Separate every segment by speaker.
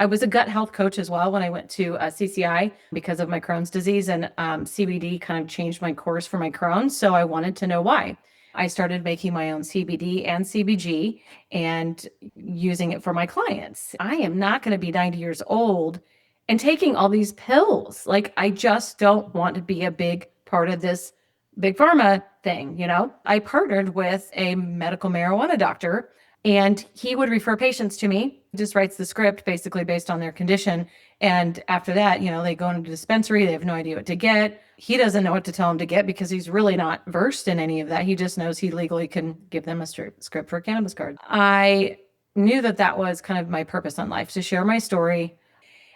Speaker 1: I was a gut health coach as well when I went to CCI because of my Crohn's disease, and CBD kind of changed my course for my Crohn's. So I wanted to know why. I started making my own CBD and CBG and using it for my clients. I am not going to be 90 years old and taking all these pills. Like, I just don't want to be a big part of this Big Pharma thing. I partnered with a medical marijuana doctor, and he would refer patients to me. He just writes the script basically based on their condition. And after that, they go into a dispensary. They have no idea what to get. He doesn't know what to tell them to get because he's really not versed in any of that. He just knows he legally can give them a script for a cannabis card. I knew that that was kind of my purpose in life, to share my story.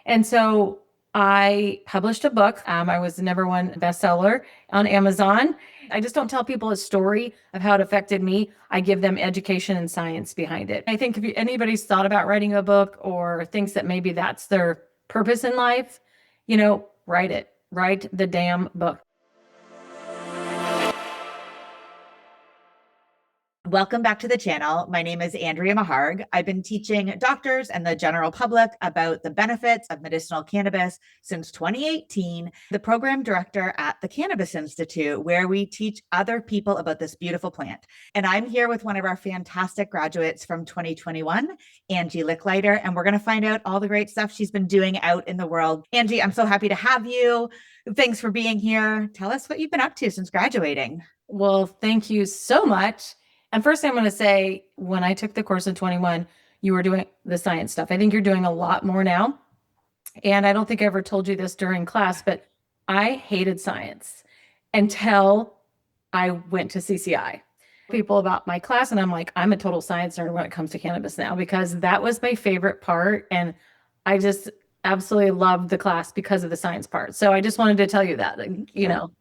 Speaker 1: And so I published a book. I was the #1 bestseller on Amazon. I just don't tell people a story of how it affected me. I give them education and science behind it. I think if anybody's thought about writing a book or thinks that maybe that's their purpose in life, write it. Write the damn book.
Speaker 2: Welcome back to the channel. My name is Andrea Maharg. I've been teaching doctors and the general public about the benefits of medicinal cannabis since 2018, the program director at the Cannabis Institute, where we teach other people about this beautiful plant. And I'm here with one of our fantastic graduates from 2021, Angie Lickliter, and we're going to find out all the great stuff she's been doing out in the world. Angie, I'm so happy to have you. Thanks for being here. Tell us what you've been up to since graduating.
Speaker 1: Well, thank you so much. And first, I'm going to say, when I took the course in 21, you were doing the science stuff. I think you're doing a lot more now. And I don't think I ever told you this during class, but I hated science until I went to CCI. People about my class, and I'm like, I'm a total science nerd when it comes to cannabis now, because that was my favorite part. And I just absolutely loved the class because of the science part. So I just wanted to tell you that,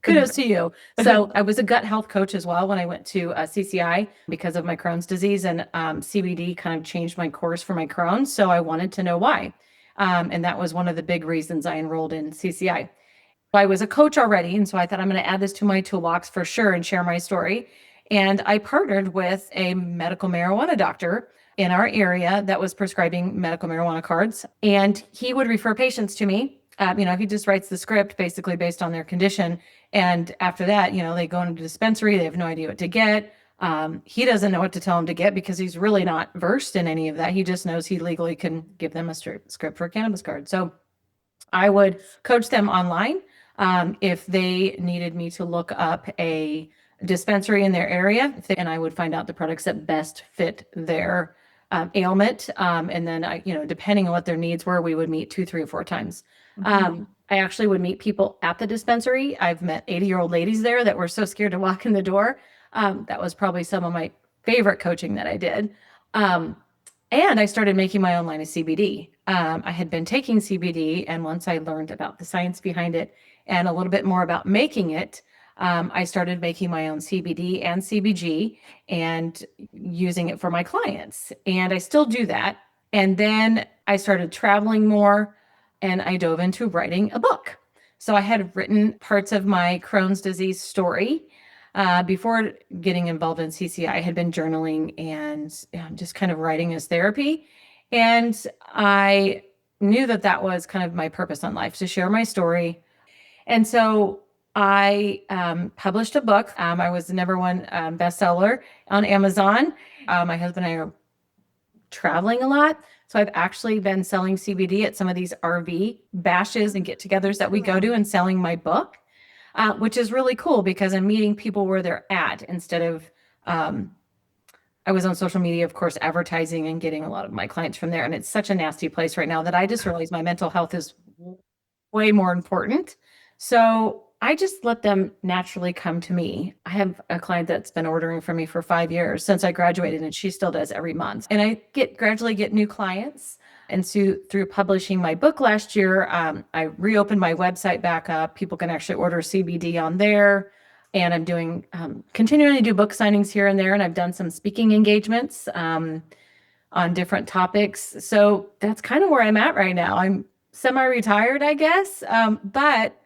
Speaker 1: kudos to you. So I was a gut health coach as well when I went to CCI because of my Crohn's disease, and CBD kind of changed my course for my Crohn's. So I wanted to know why. And that was one of the big reasons I enrolled in CCI. I was a coach already, and so I thought I'm going to add this to my toolbox for sure and share my story. And I partnered with a medical marijuana doctor in our area that was prescribing medical marijuana cards. And he would refer patients to me. He just writes the script basically based on their condition. And after that, they go into a dispensary. They have no idea what to get. He doesn't know what to tell them to get because he's really not versed in any of that. He just knows he legally can give them a script for a cannabis card. So I would coach them online. If they needed me to look up a dispensary in their area, and I would find out the products that best fit their ailment. And then depending on what their needs were, we would meet 2, 3, or 4 times. I actually would meet people at the dispensary. I've met 80-year-old ladies there that were so scared to walk in the door. That was probably some of my favorite coaching that I did. And I started making my own line of CBD. I had been taking CBD, and once I learned about the science behind it and a little bit more about making it, I started making my own CBD and CBG and using it for my clients. And I still do that. And then I started traveling more, and I dove into writing a book. So I had written parts of my Crohn's disease story. Before getting involved in CCI, I had been journaling and just kind of writing as therapy. And I knew that that was kind of my purpose in life, to share my story. And so I published a book. I was the #1 bestseller on Amazon. My husband and I are traveling a lot. So I've actually been selling CBD at some of these RV bashes and get-togethers that we go to, and selling my book, which is really cool because I'm meeting people where they're at instead of, I was on social media, of course, advertising and getting a lot of my clients from there. And it's such a nasty place right now that I just realized my mental health is way more important. So I just let them naturally come to me. I have a client that's been ordering from me for 5 years since I graduated, and she still does every month. And I gradually get new clients. And so through publishing my book last year, I reopened my website back up. People can actually order CBD on there. And I'm doing, continuing to do book signings here and there. And I've done some speaking engagements on different topics. So that's kind of where I'm at right now. I'm semi-retired, I guess. But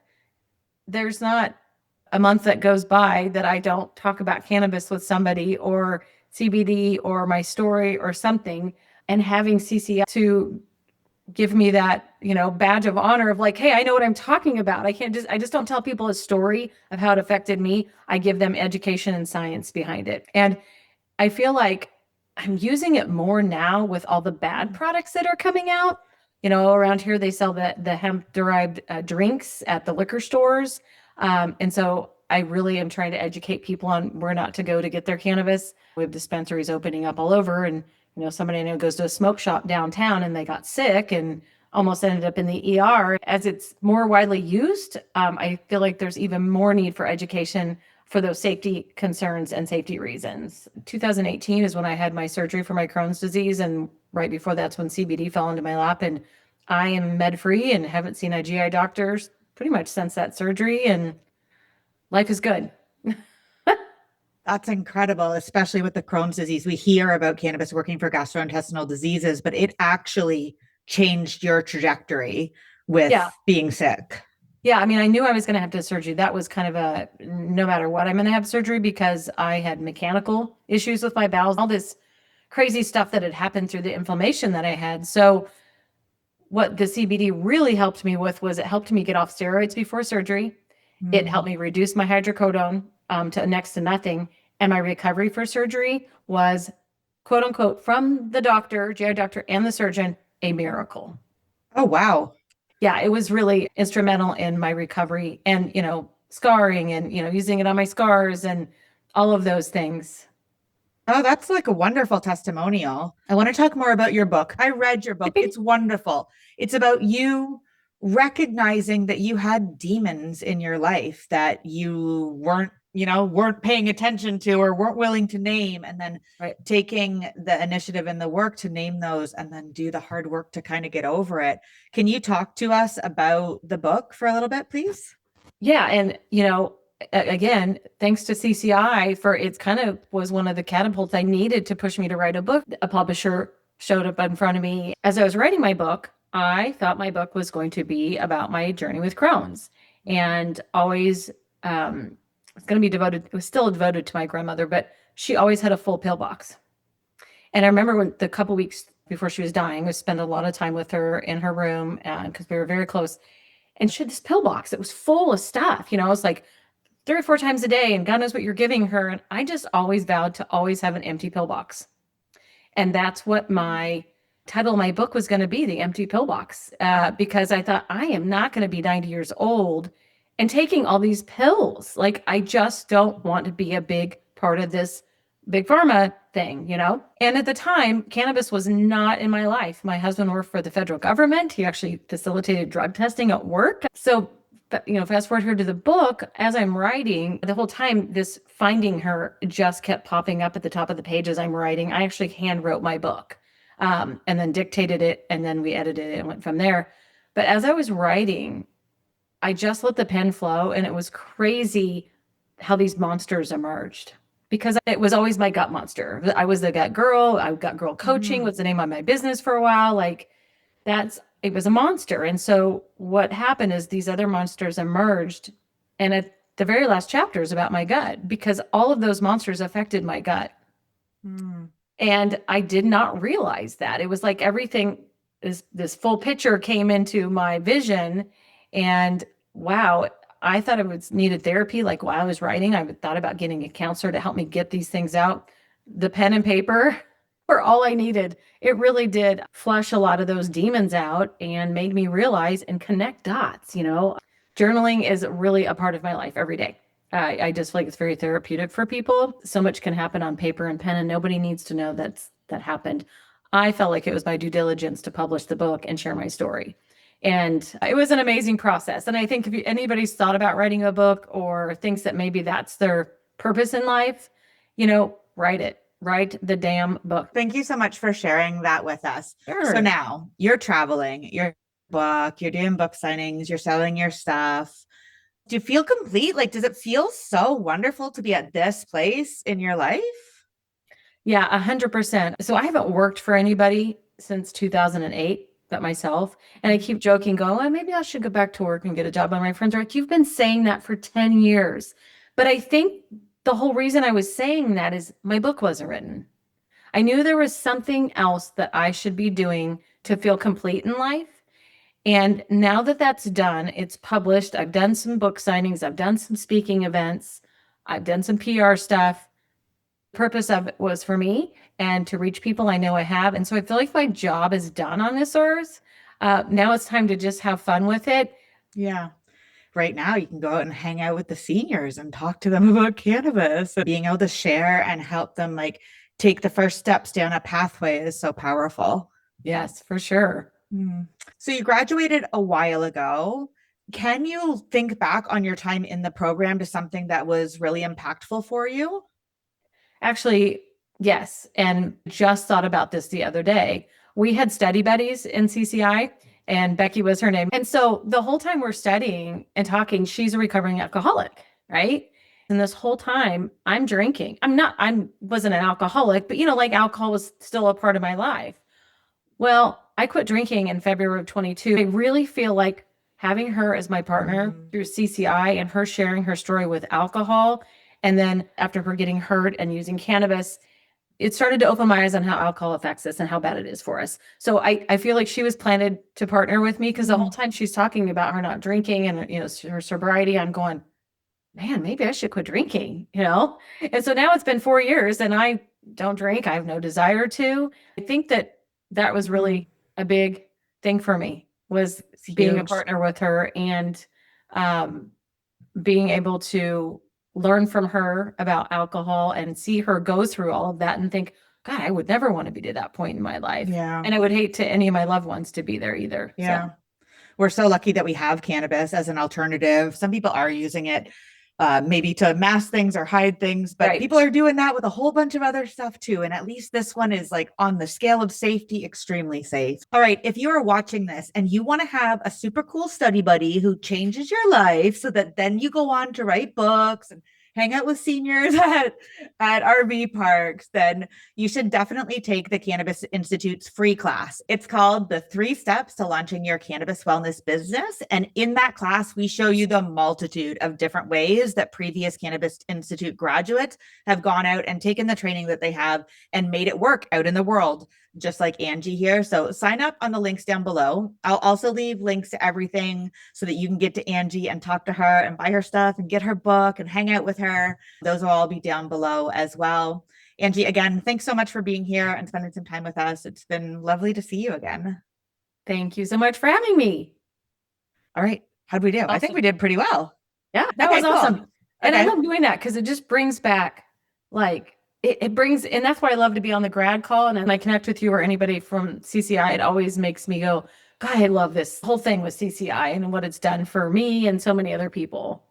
Speaker 1: there's not a month that goes by that I don't talk about cannabis with somebody, or CBD, or my story, or something. And having CCI to give me that, badge of honor of like, hey, I know what I'm talking about. I just don't tell people a story of how it affected me. I give them education and science behind it. And I feel like I'm using it more now with all the bad products that are coming out. Around here they sell the hemp derived drinks at the liquor stores. And so I really am trying to educate people on where not to go to get their cannabis. We have dispensaries opening up all over, and somebody I know goes to a smoke shop downtown and they got sick and almost ended up in the ER. As it's more widely used, I feel like there's even more need for education for those safety concerns and safety reasons. 2018 is when I had my surgery for my Crohn's disease, and right before that's when CBD fell into my lap, and I am med-free and haven't seen a GI doctor pretty much since that surgery, and life is good.
Speaker 2: That's incredible, especially with the Crohn's disease. We hear about cannabis working for gastrointestinal diseases, but it actually changed your trajectory with being sick.
Speaker 1: Yeah, I mean, I knew I was going to have to have surgery. That was kind of no matter what, I'm going to have surgery, because I had mechanical issues with my bowels, all this crazy stuff that had happened through the inflammation that I had. So what the CBD really helped me with was it helped me get off steroids before surgery. It helped me reduce my hydrocodone to next to nothing. And my recovery for surgery was, quote unquote, from the doctor, GI doctor, and the surgeon, a miracle.
Speaker 2: Oh, wow.
Speaker 1: Yeah, it was really instrumental in my recovery and, scarring and, using it on my scars and all of those things.
Speaker 2: Oh, that's like a wonderful testimonial. I want to talk more about your book. I read your book. It's wonderful. It's about you recognizing that you had demons in your life that you weren't paying attention to or weren't willing to name, and then taking the initiative and the work to name those and then do the hard work to kind of get over it. Can you talk to us about the book for a little bit, please?
Speaker 1: Yeah. And, again, thanks to CCI for it's kind of was one of the catapults I needed to push me to write a book. A publisher showed up in front of me as I was writing my book. I thought my book was going to be about my journey with Crohn's, and always it's going to be devoted. It was still devoted to my grandmother, but she always had a full pill box. And I remember when the couple weeks before she was dying, we spent a lot of time with her in her room, and because we were very close. And she had this pill box that was full of stuff. It's like 3 or 4 times a day, and God knows what you're giving her. And I just always vowed to always have an empty pill box. And that's what my title of my book was going to be, The Empty Pill Box, because I thought, I am not going to be 90 years old and taking all these pills. Like, I just don't want to be a big part of this Big Pharma thing, And at the time, cannabis was not in my life. My husband worked for the federal government. He actually facilitated drug testing at work. So, fast forward here to the book, as I'm writing, the whole time, this finding her just kept popping up at the top of the page as I'm writing. I actually hand wrote my book, and then dictated it, and then we edited it and went from there. But as I was writing, I just let the pen flow, and it was crazy how these monsters emerged, because it was always my gut monster. I was the gut girl. Gut girl coaching was the name of my business for a while. Like, it was a monster. And so what happened is these other monsters emerged. And at the very last chapter is about my gut, because all of those monsters affected my gut. And I did not realize that. It was like everything, this full picture came into my vision, and wow, I thought I needed therapy. Like, while I was writing, I thought about getting a counselor to help me get these things out. The pen and paper were all I needed. It really did flush a lot of those demons out and made me realize and connect dots. Journaling is really a part of my life every day. I just feel like it's very therapeutic for people. So much can happen on paper and pen, and nobody needs to know that happened. I felt like it was my due diligence to publish the book and share my story. And it was an amazing process. And I think if anybody's thought about writing a book or thinks that maybe that's their purpose in life, write it. Write the damn book.
Speaker 2: Thank you so much for sharing that with us.
Speaker 1: Sure.
Speaker 2: So now you're traveling, you're book, you're doing book signings, you're selling your stuff. Do you feel complete? Like, does it feel so wonderful to be at this place in your life?
Speaker 1: Yeah, 100%. So I haven't worked for anybody since 2008. But myself. And I keep joking, going, well, maybe I should go back to work and get a job. And my friends are like, you've been saying that for 10 years. But I think the whole reason I was saying that is my book wasn't written. I knew there was something else that I should be doing to feel complete in life. And now that that's done, it's published. I've done some book signings, I've done some speaking events, I've done some PR stuff. The purpose of it was for me and to reach people I know I have. And so I feel like my job is done on this earth. Now it's time to just have fun with it.
Speaker 2: Yeah. Right now, you can go out and hang out with the seniors and talk to them about cannabis. Being able to share and help them like take the first steps down a pathway is so powerful.
Speaker 1: Yes, for sure.
Speaker 2: So you graduated a while ago. Can you think back on your time in the program to something that was really impactful for you?
Speaker 1: Actually, yes. And just thought about this the other day. We had study buddies in CCI, and Becky was her name. And so the whole time we're studying and talking, she's a recovering alcoholic, right? And this whole time I'm drinking. I wasn't an alcoholic, but like alcohol was still a part of my life. Well, I quit drinking in February of 22. I really feel like having her as my partner through CCI and her sharing her story with alcohol, and then after her getting hurt and using cannabis, it started to open my eyes on how alcohol affects us and how bad it is for us. So I feel like she was planted to partner with me, because the whole time she's talking about her not drinking and her sobriety, I'm going, man, maybe I should quit drinking, And so now it's been 4 years and I don't drink. I have no desire to. I think that was really a big thing for me, was being a partner with her and being able to learn from her about alcohol and see her go through all of that and think, God, I would never want to be to that point in my life.
Speaker 2: Yeah.
Speaker 1: And I would hate to any of my loved ones to be there either.
Speaker 2: Yeah.
Speaker 1: So.
Speaker 2: We're so lucky that we have cannabis as an alternative. Some people are using it maybe to mask things or hide things, but people are doing that with a whole bunch of other stuff too. And at least this one is like on the scale of safety, extremely safe. All right. If you are watching this and you want to have a super cool study buddy who changes your life so that then you go on to write books and hang out with seniors at RV parks, then you should definitely take the Cannabis Institute's free class. It's called The 3 Steps to Launching Your Cannabis Wellness Business. And in that class, we show you the multitude of different ways that previous Cannabis Institute graduates have gone out and taken the training that they have and made it work out in the world, just like Angie here. So sign up on the links down below. I'll also leave links to everything so that you can get to Angie and talk to her and buy her stuff and get her book and hang out with her. Those will all be down below as well. Angie, again, thanks so much for being here and spending some time with us. It's been lovely to see you again.
Speaker 1: Thank you so much for having me.
Speaker 2: All right. How'd we do? Awesome. I think we did pretty well.
Speaker 1: Yeah, that was awesome. And I love doing that because it just brings back it brings, and that's why I love to be on the grad call. And when I connect with you or anybody from CCI, it always makes me go, God, I love this whole thing with CCI and what it's done for me and so many other people.